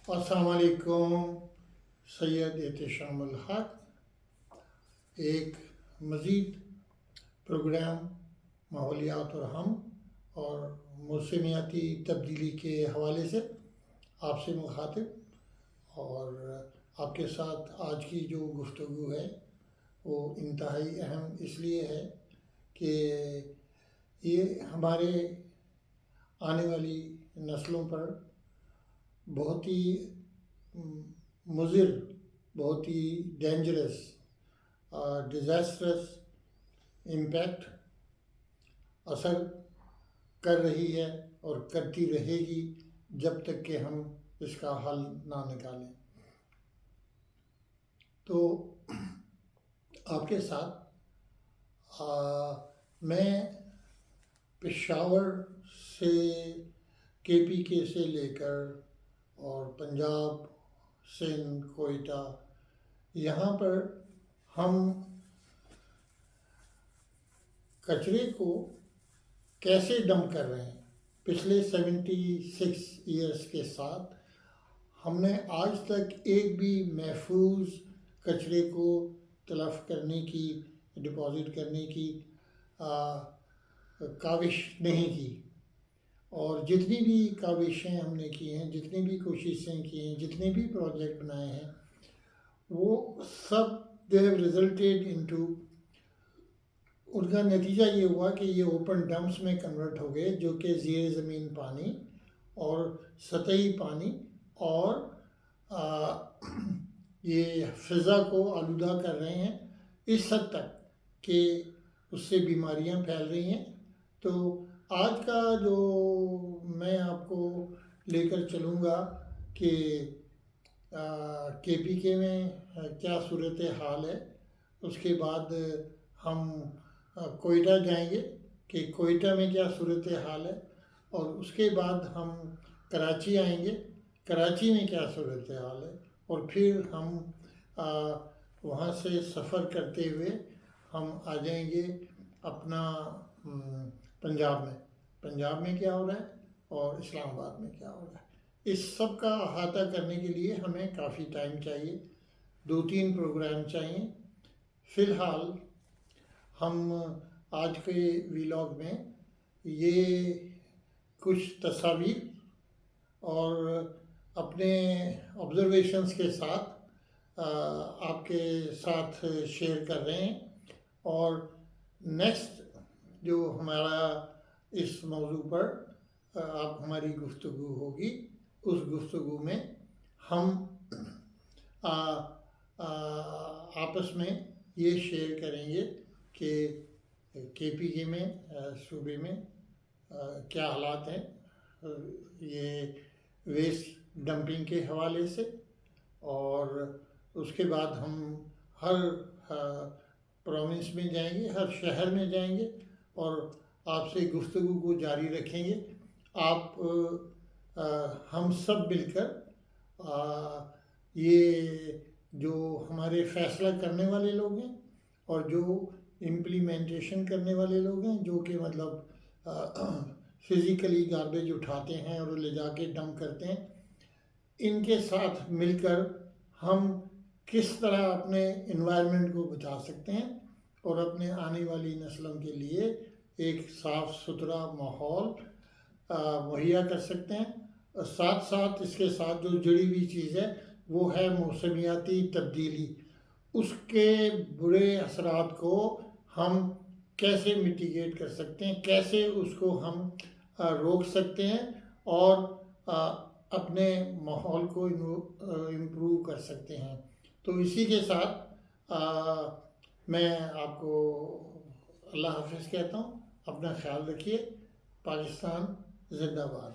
السلام علیکم. سید احتشام الحق. ایک مزید پروگرام ماحولیات اور ہم اور موسمیاتی تبدیلی کے حوالے سے آپ سے مخاطب، اور آپ کے ساتھ آج کی جو گفتگو ہے وہ انتہائی اہم اس لیے ہے کہ یہ ہمارے آنے والی نسلوں پر بہت ہی مضر، بہت ہی ڈینجرس، ڈیزاسٹرس امپیکٹ اثر کر رہی ہے اور کرتی رہے گی جب تک کہ ہم اس کا حل نہ نکالیں. تو آپ کے ساتھ میں پشاور سے KPK سے لے کر اور پنجاب، سندھ، کوئٹہ، یہاں پر ہم کچرے کو کیسے ڈمپ کر رہے ہیں. پچھلے 76 ایئرس کے ساتھ ہم نے آج تک ایک بھی محفوظ کچرے کو تلف کرنے کی، ڈپازٹ کرنے کی کاوش نہیں کی. اور جتنی بھی کاوشیں ہم نے کی ہیں، جتنی بھی کوششیں کی ہیں، جتنے بھی پروجیکٹ بنائے ہیں، وہ سب دے ہیو ریزلٹیڈ انٹو، ان کا نتیجہ یہ ہوا کہ یہ اوپن ڈمپس میں کنورٹ ہو گئے، جو کہ زیر زمین پانی اور سطحی پانی اور یہ فضا کو آلودہ کر رہے ہیں اس حد تک کہ اس سے بیماریاں پھیل رہی ہیں. تو آج کا جو میں آپ کو لے کر چلوں گا کہ KPK میں کیا صورت حال ہے، اس کے بعد ہم کوئٹہ جائیں گے کہ کوئٹہ میں کیا صورت حال ہے، اور اس کے بعد ہم کراچی آئیں گے، کراچی میں کیا صورت حال ہے، اور پھر ہم وہاں سے سفر کرتے ہوئے ہم آ جائیں گے اپنا پنجاب میں کیا ہو رہا ہے اور اسلام آباد میں کیا ہو رہا ہے. اس سب کا احاطہ کرنے کے لیے ہمیں کافی ٹائم چاہیے، 2-3 پروگرام چاہیے. فی الحال ہم آج کے ویلاگ میں یہ کچھ تصاویر اور اپنے آبزرویشنز کے ساتھ آپ کے ساتھ شیئر کر رہے ہیں. اور نیکسٹ جو ہمارا اس موضوع پر آپ ہماری گفتگو ہوگی، اس گفتگو میں ہم آپس میں یہ شیئر کریں گے کہ KPK میں، صوبے میں کیا حالات ہیں یہ ویسٹ ڈمپنگ کے حوالے سے. اور اس کے بعد ہم ہر پروونس میں جائیں گے، ہر شہر میں جائیں گے اور آپ سے گفتگو کو جاری رکھیں گے. آپ ہم سب مل کر یہ جو ہمارے فیصلہ کرنے والے لوگ ہیں اور جو امپلیمنٹیشن کرنے والے لوگ ہیں، جو کہ مطلب فزیکلی گاربیج اٹھاتے ہیں اور لے جا کے ڈمپ کرتے ہیں، ان کے ساتھ مل کر ہم کس طرح اپنے انوائرمنٹ کو بچا سکتے ہیں اور اپنے آنے والی نسلوں کے لیے ایک صاف ستھرا ماحول مہیا کر سکتے ہیں. ساتھ ساتھ اس کے ساتھ جو جڑی ہوئی چیز ہے وہ ہے موسمیاتی تبدیلی. اس کے برے اثرات کو ہم کیسے میٹیگیٹ کر سکتے ہیں، کیسے اس کو ہم روک سکتے ہیں اور اپنے ماحول کو امپروو کر سکتے ہیں. تو اسی کے ساتھ میں آپ کو اللہ حافظ کہتا ہوں. اپنا خیال رکھیے. پاکستان زندہ باد.